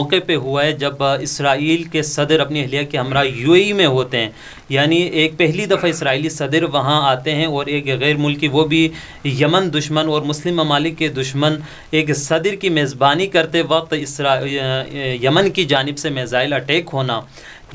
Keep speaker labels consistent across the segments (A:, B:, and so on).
A: موقع پہ ہوا ہے جب اسرائیل کے صدر اپنی اہلیہ کے ہمراہ UAE میں ہوتے ہیں. یعنی ایک پہلی دفعہ اسرائیلی صدر وہاں آتے ہیں اور ایک غیر ملکی وہ بھی یمن دشمن اور مسلم ممالک کے دشمن ایک صدر کی میزبانی کرتے وقت یمن کی جانب سے میزائل اٹیک ہونا،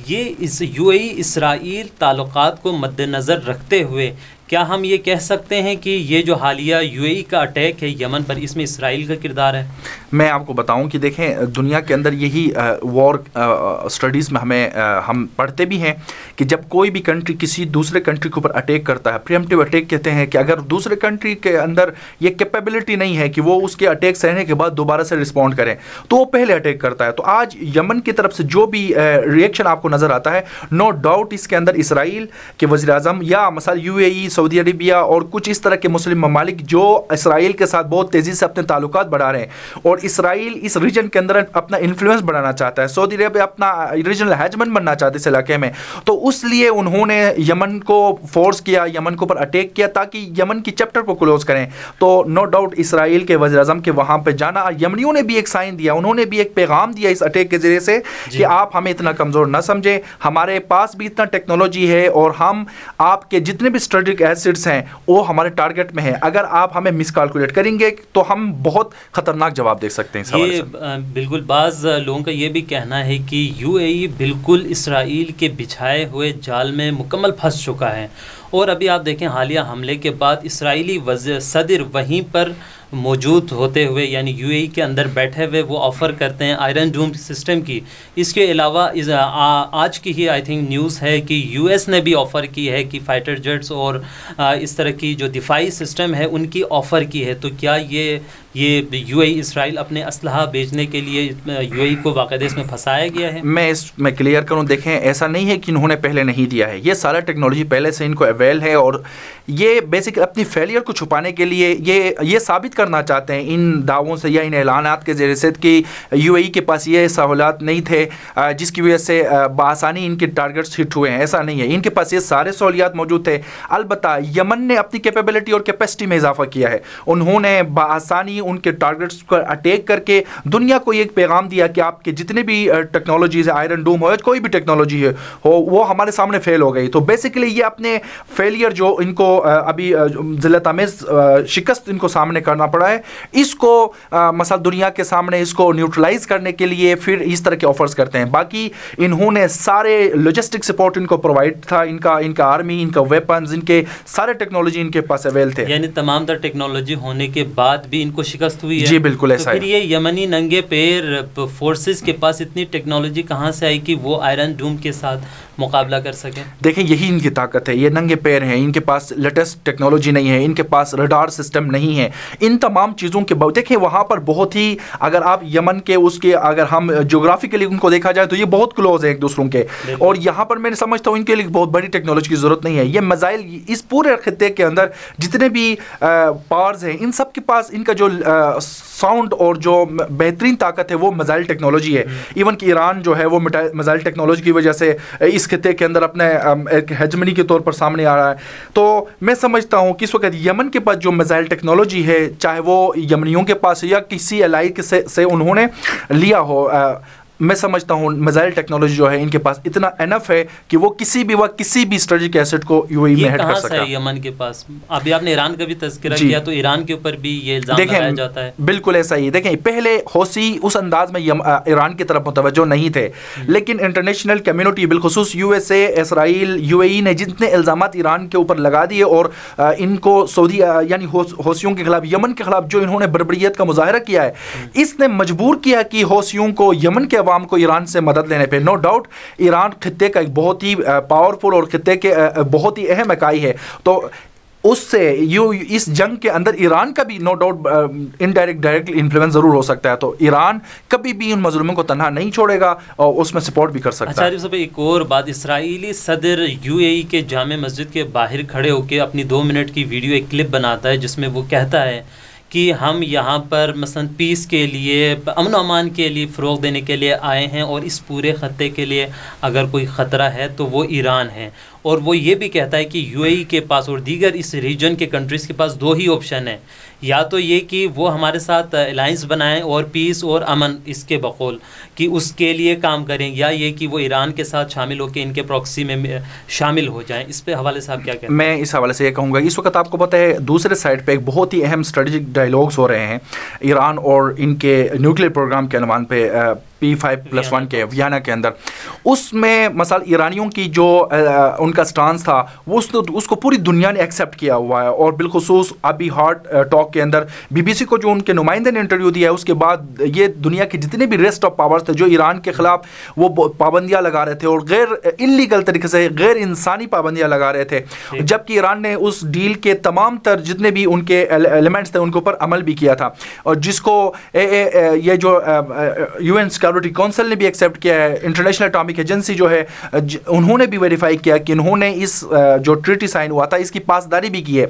A: یہ اس UAE اسرائیل تعلقات کو مد نظر رکھتے ہوئے کیا ہم یہ کہہ سکتے ہیں کہ یہ جو حالیہ UAE کا اٹیک ہے یمن پر، اس میں اسرائیل کا کردار ہے؟
B: میں آپ کو بتاؤں کہ دیکھیں دنیا کے اندر یہی وار اسٹڈیز میں ہم پڑھتے بھی ہیں کہ جب کوئی بھی کنٹری کسی دوسرے کنٹری کے اوپر اٹیک کرتا ہے، پریمپٹیو اٹیک کہتے ہیں کہ اگر دوسرے کنٹری کے اندر یہ کیپیبلٹی نہیں ہے کہ وہ اس کے اٹیک سہنے کے بعد دوبارہ سے رسپونڈ کریں تو وہ پہلے اٹیک کرتا ہے. تو آج یمن کی طرف سے جو بھی ریئیکشن آپ کو نظر آتا ہے، نو ڈاؤٹ اس کے اندر اسرائیل کے وزیر اعظم یا مثلا UAE، سعودی عربیہ اور کچھ اس طرح کے مسلم ممالک جو اسرائیل کے ساتھ بہت تیزی سے اپنے تعلقات بڑھا رہے ہیں اور اسرائیل اس ریجن کے اندر اپنا انفلوئنس بڑھانا چاہتا ہے، سعودی عربیہ اپنا ریجنل ہیجمن بننا چاہتے اس علاقے میں، تو اس لیے انہوں نے یمن کو فورس کیا، یمن کے اوپر اٹیک کیا تاکہ یمن کی چیپٹر کو کلوز کریں. تو نو ڈاؤٹ اسرائیل کے وزیر اعظم کے وہاں پہ جانا، یمنیوں نے بھی ایک سائن دیا، انہوں نے بھی ایک پیغام دیا اس اٹیک کے ذریعے سے کہ آپ ہمیں اتنا کمزور نہ سمجھیں، ہمارے پاس بھی اتنا ٹیکنالوجی ہے اور ہم آپ کے جتنے بھی اسٹریٹجک ایسٹس ہیں وہ ہمارے ٹارگٹ میں ہیں، اگر آپ ہمیں مس کیلکولیٹ کریں گے تو ہم بہت خطرناک جواب دے سکتے ہیں.
A: یہ بالکل بعض لوگوں کا یہ بھی کہنا ہے کہ UAE بالکل اسرائیل کے بچھائے ہوئے جال میں مکمل پھنس چکا ہے، اور ابھی آپ دیکھیں حالیہ حملے کے بعد اسرائیلی صدر وہیں پر موجود ہوتے ہوئے یعنی UAE کے اندر بیٹھے ہوئے وہ آفر کرتے ہیں آئرن ڈوم سسٹم کی. اس کے علاوہ آج کی ہی آئی تھنک نیوز ہے کہ US نے بھی آفر کی ہے کہ فائٹر جیٹس اور اس طرح کی جو دفاعی سسٹم ہے ان کی آفر کی ہے. تو کیا یہ UAE اسرائیل اپنے اسلحہ بیچنے کے لیے UAE کو باقاعدہ اس میں پھنسایا گیا ہے؟
B: میں کلیئر کروں، دیکھیں ایسا نہیں ہے کہ انہوں نے پہلے نہیں دیا ہے، یہ سارا ٹیکنالوجی پہلے سے ان کو اویل ہے اور یہ بیسک اپنی فیلئر کو چھپانے کے لیے یہ ثابت کرنا چاہتے ہیں ان دعووں سے یا ان اعلانات کے ذریعے سے کہ UAE کے پاس یہ سہولات نہیں تھے جس کی وجہ سے بآسانی ان کے ٹارگٹس ہٹ ہوئے ہیں. ایسا نہیں ہے، ان کے پاس یہ سارے سہولیات موجود تھے. البتہ یمن نے اپنی کیپیبلٹی اور کیپیسٹی میں اضافہ کیا ہے، انہوں نے بآسانی ان کے ٹارگٹس پر اٹیک کر کے دنیا کو ایک پیغام دیا کہ آپ کے جتنے بھی ٹیکنالوجیز آئرن ڈوم ہو، کوئی بھی ٹیکنالوجی ہو وہ ہمارے سامنے فیل ہو گئی. تو بیسیکلی یہ اپنے فیلئر جو ان کو ابھی ذلت آمیز شکست ان کو سامنے کرنا پڑا ہے، اس کو مثلا دنیا کے سامنے اس کو نیوٹرلائز کرنے کے لیے پھر اس طرح کے آفرز کرتے ہیں. باقی انہوں نے سارے لوجسٹک سپورٹ ان کو پرووائڈ تھا، ان کا آرمی، ان کا ویپنز، ان کے سارے ٹیکنالوجی ان کے پاس اویل تھے.
A: یعنی تمام تر ٹیکنالوجی ہونے کے بعد بھی ان کو شکست ہوئی ہے.
B: جی بالکل ایسا ہے.
A: پھر یہ یمنی ننگے پیر فورسز کے پاس اتنی ٹیکنالوجی کہاں سے آئی کہ وہ آئرن ڈوم کے ساتھ مقابلہ کر سکیں؟
B: دیکھیں یہی ان کی طاقت ہے، یہ ننگے پیر ہیں، ان کے پاس لیٹسٹ ٹیکنالوجی نہیں ہے، ان کے پاس ریڈار سسٹم نہیں ہے. ان تمام چیزوں کے بعد دیکھیں وہاں پر بہت ہی، اگر آپ یمن کے اگر ہم جغرافیکلی ان کو دیکھا جائے تو یہ بہت کلوز ہے ایک دوسروں کے، اور یہاں پر میں سمجھتا ہوں ان کے لیے بہت بڑی ٹیکنالوجی کی ضرورت نہیں ہے. یہ میزائل اس پورے خطے کے اندر جتنے بھی پاورز ہیں ان سب کے پاس ان کا جو ساؤنڈ اور جو بہترین طاقت ہے وہ میزائل ٹیکنالوجی ہے. ایون کہ ایران جو ہے وہ میزائل ٹیکنالوجی کی وجہ سے اس خطے کے اندر اپنے ایک ہیجمنی کے طور پر سامنے آ رہا ہے. تو میں سمجھتا ہوں کہ اس وقت یمن کے پاس جو میزائل ٹیکنالوجی ہے، چاہے وہ یمنیوں کے پاس یا کسی الائی سے انہوں نے لیا ہو، میں سمجھتا ہوں میزائل ٹیکنالوجی جو ہے ان کے پاس اتنا انف ہے کہ وہ کسی بھی وقت کسی بھی اسٹریٹجک ایسٹ کو UAE میں ہٹ کر سکتا ہے.
A: یمن کے پاس ابھی آپ نے ایران کا بھی تذکرہ کیا، تو ایران کے اوپر بھی یہ الزام لگایا جاتا ہے.
B: بالکل ایسا ہی. دیکھیں پہلے حوثی اس انداز میں ایران کی طرف متوجہ نہیں تھے، لیکن انٹرنیشنل کمیونٹی بالخصوص USA، اسرائیل، UAE نے جتنے الزامات ایران کے اوپر لگا دیے اور ان کو سعودی یعنی حوثیوں کے خلاف، یمن کے خلاف جو انہوں نے بربریت کا مظاہرہ کیا ہے، اس نے مجبور کیا کہ حوثیوں کو یمن کے عوام کو ایران سے مدد لینے پہ. نو ڈاؤٹ ایران خطے کا ایک بہت ہی پاورفل اور خطے کے بہت ہی اہم اکائی ہے. تو اس سے اس جنگ کے اندر ایران کا بھی no doubt indirect direct influence ضرور ہو سکتا ہے. تو ایران کبھی بھی ان مظلوموں کو تنہا نہیں چھوڑے گا اور اس میں سپورٹ بھی کر سکتا ہے.
A: اچھا ایک اور بات، اسرائیلی صدر UAE کے جامع مسجد کے باہر کھڑے ہو کے اپنی 2 منٹ کی ویڈیو ایک کلپ بناتا ہے جس میں وہ کہتا ہے کہ ہم یہاں پر مثلا پیس کے لیے، امن و امان کے لیے فروغ دینے کے لیے آئے ہیں، اور اس پورے خطے کے لیے اگر کوئی خطرہ ہے تو وہ ایران ہے. اور وہ یہ بھی کہتا ہے کہ یو اے ای کے پاس اور دیگر اس ریجن کے کنٹریز کے پاس دو ہی آپشن ہیں، یا تو یہ کہ وہ ہمارے ساتھ الائنس بنائیں اور پیس اور امن اس کے بقول کہ اس کے لیے کام کریں، یا یہ کہ وہ ایران کے ساتھ شامل ہو کے ان کے پروکسی میں شامل ہو جائیں. اس پہ حوالے سے آپ کیا کہتے ہیں؟
B: میں اس حوالے سے یہ کہوں گا، اس وقت آپ کو پتہ ہے دوسرے سائڈ پہ ایک بہت ہی اہم اسٹریٹجک ڈائیلاگس ہو رہے ہیں ایران اور ان کے نیوکلیئر پروگرام کے عنوان پہ P5+1 کے ویانا کے اندر. اس میں مثلا ایرانیوں کی جو ان کا سٹانس تھا وہ اس کو پوری دنیا نے ایکسیپٹ کیا ہوا ہے، اور بالخصوص ابھی ہارٹ ٹاک کے اندر BBC کو جو ان کے نمائندے نے انٹرویو دیا ہے، اس کے بعد یہ دنیا کے جتنے بھی ریسٹ آف پاورز تھے جو ایران کے خلاف وہ پابندیاں لگا رہے تھے اور غیر انلیگل طریقے سے غیر انسانی پابندیاں لگا رہے تھے، جبکہ ایران نے اس ڈیل کے تمام تر جتنے بھی ان کے ایلیمنٹس تھے ان کے اوپر عمل بھی کیا تھا، اور جس کو یہ جو UN سیکورٹی کونسل نے بھی ایکسیپٹ کیا ہے. انٹرنیشنل اٹامک ایجنسی جو ہے انہوں نے بھی ویریفائی کیا کہ انہوں نے اس جو ٹریٹی سائن ہوا تھا اس کی پاسداری بھی کی ہے.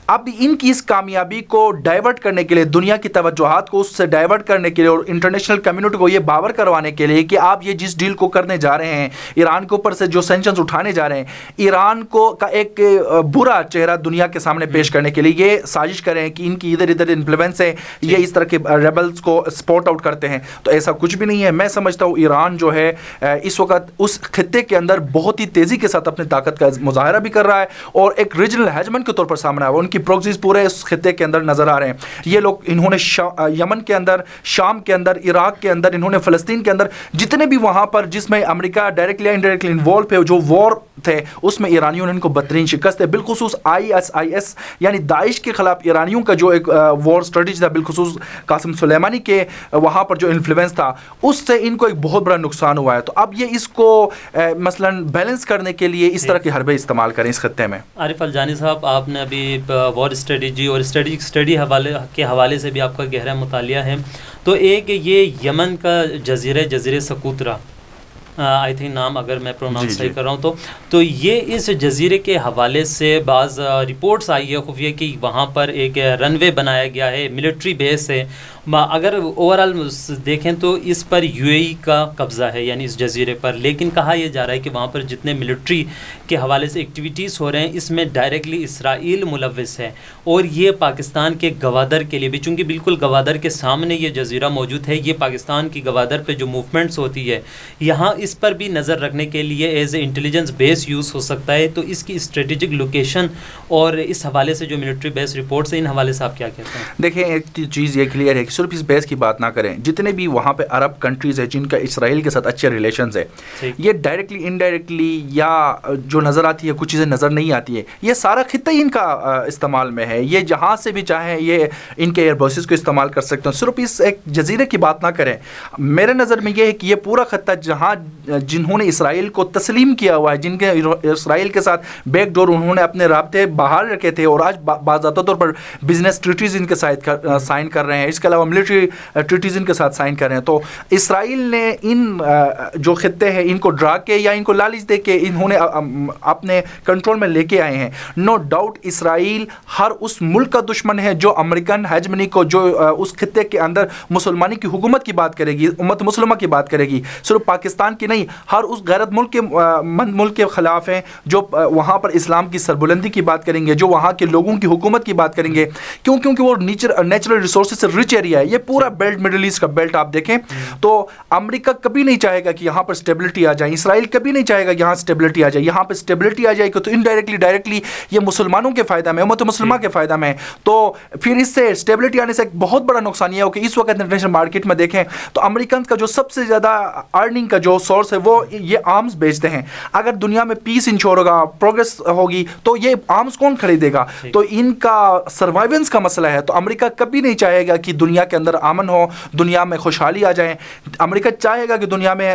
B: اب ان کی اس کامیابی کو ڈائیورٹ کرنے کے لیے، دنیا کی توجہات کو اس سے ڈائیورٹ کرنے کے لیے اور انٹرنیشنل کمیونٹی کو یہ باور کروانے کے لیے کہ آپ یہ جس ڈیل کو کرنے جا رہے ہیں، ایران کے اوپر سے جو سینکشنز اٹھانے جا رہے ہیں، ایران کو کا ایک برا چہرہ دنیا کے سامنے پیش کرنے کے لیے یہ سازش کریں کہ ان کی ادھر ادھر انفلوئنس ہے، یہ اس طرح کے ریبلز کو سپورٹ آؤٹ کرتے ہیں. تو ایسا کچھ بھی نہیں ہے. میں سمجھتا ہوں ایران جو ہے اس وقت اس خطے کے اندر بہت ہی تیزی کے ساتھ اپنی طاقت کا مظاہرہ بھی کر رہا ہے، اور ایک ریجنل ہیجمنٹ کے طور پر سامنے آیا. ان کی پروکسیز پورے اس خطے کے اندر نظر آ رہے ہیں. یہ لوگ انہوں نے یمن کے اندر، شام کے اندر، عراق کے اندر، انہوں نے فلسطین کے اندر جتنے بھی وہاں پر جس میں امریکہ ڈائریکٹلی یا انڈائریکٹلی انوالو ہے، جو وار تھے اس میں ایرانیوں نے ان کو بدترین شکست ہے. بالخصوص ISIS یعنی داعش کے خلاف ایرانیوں کا جو ایک وار اسٹریٹجی تھا، بالخصوص قاسم سلیمانی کے وہاں پر جو انفلوئنس تھا، اس سے ان کو ایک بہت بڑا نقصان ہوا ہے. تو اب یہ اس کو مثلا بیلنس کرنے کے لیے اس طرح کے حربے استعمال کریں اس خطے میں.
A: عارف الجانی صاحب، آپ نے ابھی وار اسٹریٹجی اور اسٹریٹجک اسٹڈی کے حوالے سے بھی آپ کا گہرا مطالعہ ہے. تو ایک یہ یمن کا جزیرے سکوترا، آئی تھنک نام اگر میں پروناؤنس صحیح کر رہا ہوں تو یہ اس جزیرے کے حوالے سے بعض رپورٹس آئی ہے خفیہ کہ وہاں پر ایک رن وے بنایا گیا ہے، ملٹری بیس ہے. اگر اوورآل دیکھیں تو اس پر یو اے ای کا قبضہ ہے، یعنی اس جزیرے پر. لیکن کہا یہ جا رہا ہے کہ وہاں پر جتنے ملٹری کے حوالے سے ایکٹیویٹیز ہو رہے ہیں اس میں ڈائریکٹلی اسرائیل ملوث ہے، اور یہ پاکستان کے گوادر کے لیے بھی، چونکہ بالکل گوادر کے سامنے یہ جزیرہ موجود ہے، یہ پاکستان کی گوادر پہ جو موومنٹس ہوتی ہے یہاں اس پر بھی نظر رکھنے کے لیے as a intelligence base use ہو سکتا ہے. تو اس کی اسٹریٹجک لوکیشن اور اس حوالے سے جو ملٹری بیس رپورٹس ہیں ان حوالے سے آپ کیا کہتے ہیں؟
B: دیکھیں ایک چیز یہ کلیئر ہے کہ صرف اس بیس کی بات نہ کریں، جتنے بھی وہاں پہ عرب کنٹریز ہیں جن کا اسرائیل کے ساتھ اچھے ریلیشنز ہیں، یہ ڈائریکٹلی انڈائریکٹلی یا جو نظر آتی ہے کچھ چیزیں نظر نہیں آتی ہے، یہ سارا خطہ ہی ان کا استعمال میں ہے. یہ جہاں سے بھی چاہیں یہ ان کے ایئر بیسز کو استعمال کر سکتے ہیں. صرف اس ایک جزیرے کی بات نہ کریں. میرے نظر میں یہ ہے کہ یہ پورا خطہ جہاں جنہوں نے اسرائیل کو تسلیم کیا ہوا ہے، جن کے اسرائیل کے ساتھ بیک ڈور انہوں نے اپنے رابطے بحال رکھے تھے اور آج باضابطہ طور پر بزنس ٹریٹیز ان کے ساتھ سائن کر رہے ہیں، اس کے علاوہ ملٹری ٹریٹیز ان کے ساتھ سائن کر رہے ہیں. تو اسرائیل نے ان جو خطے ہیں ان کو ڈرا کے یا ان کو لالچ دے کے انہوں نے اپنے کنٹرول میں لے کے آئے ہیں. نو ڈاؤٹ اسرائیل ہر اس ملک کا دشمن ہے جو امریکن ہیجمنی کو، جو اس خطے کے اندر مسلمانی کی حکومت کی بات کرے گی، امت مسلمہ کی بات کرے گی، صرف پاکستان کی نہیں، ہر اس غیرت ملک کے خلاف ہیں جو وہاں پر اسلام کی سربلندی کی بات کریں گے، جو وہاں کے لوگوں کی حکومت کی بات کریں گے. کیونکہ وہ نیچرل ریسورسز سے رچ ایریا ہے. یہ پورا بیلٹ، مڈل ایسٹ کا بیلٹ آپ دیکھیں تو امریکہ کبھی نہیں چاہے گا کہ یہاں پر اسٹیبلٹی آ جائے، اسرائیل کبھی نہیں چاہے گا یہاں اسٹیبلٹی آ جائے. یہاں پہ اسٹیبلٹی آ جائے گی تو انڈائریکٹلی ڈائریکٹلی یہ مسلمانوں کے فائدہ میں، امت مسلمہ کے فائدہ میں. تو پھر اس سے اسٹیبلٹی آنے سے ایک بہت بڑا نقصان یہ ہو کہ اس وقت انٹرنیشنل مارکیٹ میں دیکھیں تو امریکن کا جو سب سے زیادہ ارننگ کا جو سورس ہے وہ یہ آرمز بیچتے ہیں. اگر دنیا میں پیس انشور ہوگا، پروگریس ہوگی تو یہ آرمز کون خریدے گا؟ تو ان کا سروائیونس کا مسئلہ ہے. تو امریکہ کبھی نہیں چاہے گا کہ دنیا کے اندر امن ہو، دنیا میں خوشحالی آ جائیں. امریکہ چاہے گا کہ دنیا میں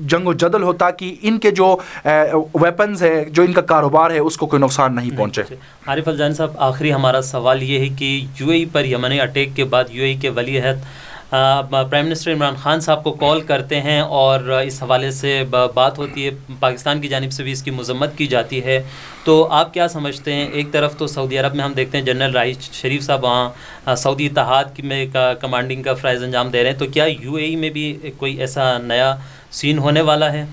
B: جنگ و جدل ہو تاکہ ان کے جو ویپنز ہے، جو ان کا کاروبار ہے، اس کو کوئی نقصان نہیں پہنچے.
A: عارف الجانی صاحب، آخری ہمارا سوال یہ ہے کہ یو اے ای پر یمنی اٹیک کے بعد یو اے ای کے ولی عہد پرائم منسٹر عمران خان صاحب کو کال کرتے ہیں اور اس حوالے سے بات ہوتی ہے، پاکستان کی جانب سے بھی اس کی مذمت کی جاتی ہے، تو آپ کیا سمجھتے ہیں؟ ایک طرف تو سعودی عرب میں ہم دیکھتے ہیں جنرل راحیل شریف صاحب وہاں سعودی اتحاد میں کمانڈنگ کا فرائض انجام دے رہے ہیں، تو کیا یو اے ای میں بھی کوئی ایسا نیا سین ہونے والا ہے؟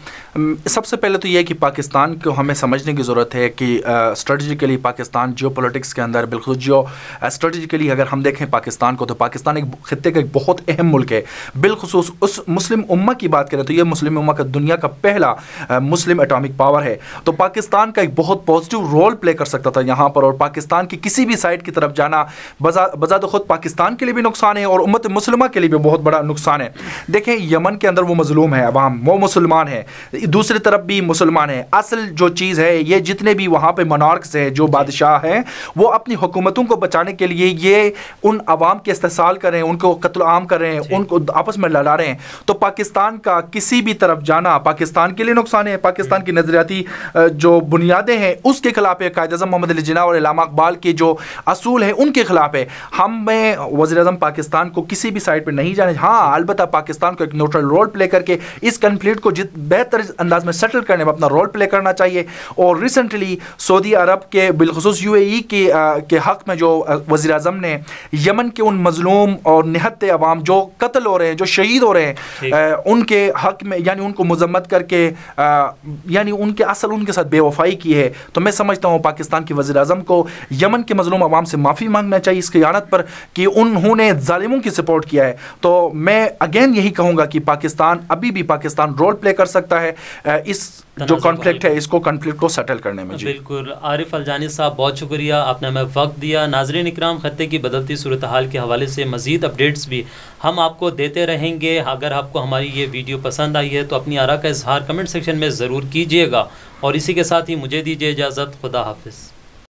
B: سب سے پہلے تو یہ ہے کہ پاکستان کو ہمیں سمجھنے کی ضرورت ہے کہ اسٹریٹجیکلی پاکستان جیو پولیٹکس کے اندر بالخصوص اسٹریٹجیکلی اگر ہم دیکھیں پاکستان کو، تو پاکستان ایک خطے کا ایک بہت اہم ملک ہے، بالخصوص اس مسلم امہ کی بات کریں تو یہ مسلم امہ کا دنیا کا پہلا مسلم اٹامک پاور ہے، تو پاکستان کا ایک بہت پازیٹیو رول پلے کر سکتا تھا یہاں پر، اور پاکستان کی کسی بھی سائڈ کی طرف جانا بذات خود پاکستان کے لیے بھی نقصان ہے اور امت مسلمہ کے لیے بھی بہت بڑا نقصان ہے۔ دیکھیں یمن کے اندر وہ مظلوم ہے عوام، وہ مسلمان ہے، دوسری طرف بھی مسلمان ہیں، اصل جو چیز ہے یہ جتنے بھی وہاں پہ منارکس ہیں، جو بادشاہ ہیں، وہ اپنی حکومتوں کو بچانے کے لیے یہ ان عوام کے استحصال کر رہے ہیں، ان کو قتل عام کر رہے ہیں، ان کو آپس میں لڑا رہے ہیں، تو پاکستان کا کسی بھی طرف جانا پاکستان کے لیے نقصان ہے۔ پاکستان کی نظریاتی جو بنیادیں ہیں اس کے خلاف ہے، قائد اعظم محمد علی جناح اور علامہ اقبال کے جو اصول ہیں ان کے خلاف ہے۔ ہمیں وزیر اعظم پاکستان کو کسی بھی سائڈ پہ نہیں جانے، ہاں البتہ پاکستان کو ایک نیوٹرل رول پلے کر کے اس کنفلکٹ کو بہتر انداز میں سیٹل کرنے میں اپنا رول پلے کرنا چاہیے۔ اور ریسنٹلی سعودی عرب کے بالخصوص یو اے ای کے حق میں جو وزیر اعظم نے یمن کے ان مظلوم اور نہتے عوام جو قتل ہو رہے ہیں، جو شہید ہو رہے ہیں، ان کے حق میں یعنی ان کو مذمت کر کے یعنی ان کے ساتھ بے وفائی کی ہے، تو میں سمجھتا ہوں پاکستان کے وزیر اعظم کو یمن کے مظلوم عوام سے معافی مانگنا چاہیے اس خیانت پر کہ انہوں نے ظالموں کی سپورٹ کیا ہے۔ تو میں اگین یہی کہوں گا کہ پاکستان ابھی بھی پاکستان رول پلے کر سکتا ہے اس جو کانفلکٹ ہے، اس کو کنفلکٹ کو سیٹل کرنے میں۔
A: بالکل عارف الجانی صاحب بہت شکریہ، آپ نے ہمیں وقت دیا۔ ناظرین اکرام، خطے کی بدلتی صورتحال کے حوالے سے مزید اپڈیٹس بھی ہم آپ کو دیتے رہیں گے۔ اگر آپ کو ہماری یہ ویڈیو پسند آئی ہے تو اپنی آراء کا اظہار کمنٹ سیکشن میں ضرور کیجیے گا، اور اسی کے ساتھ ہی مجھے دیجیے اجازت۔ خدا حافظ۔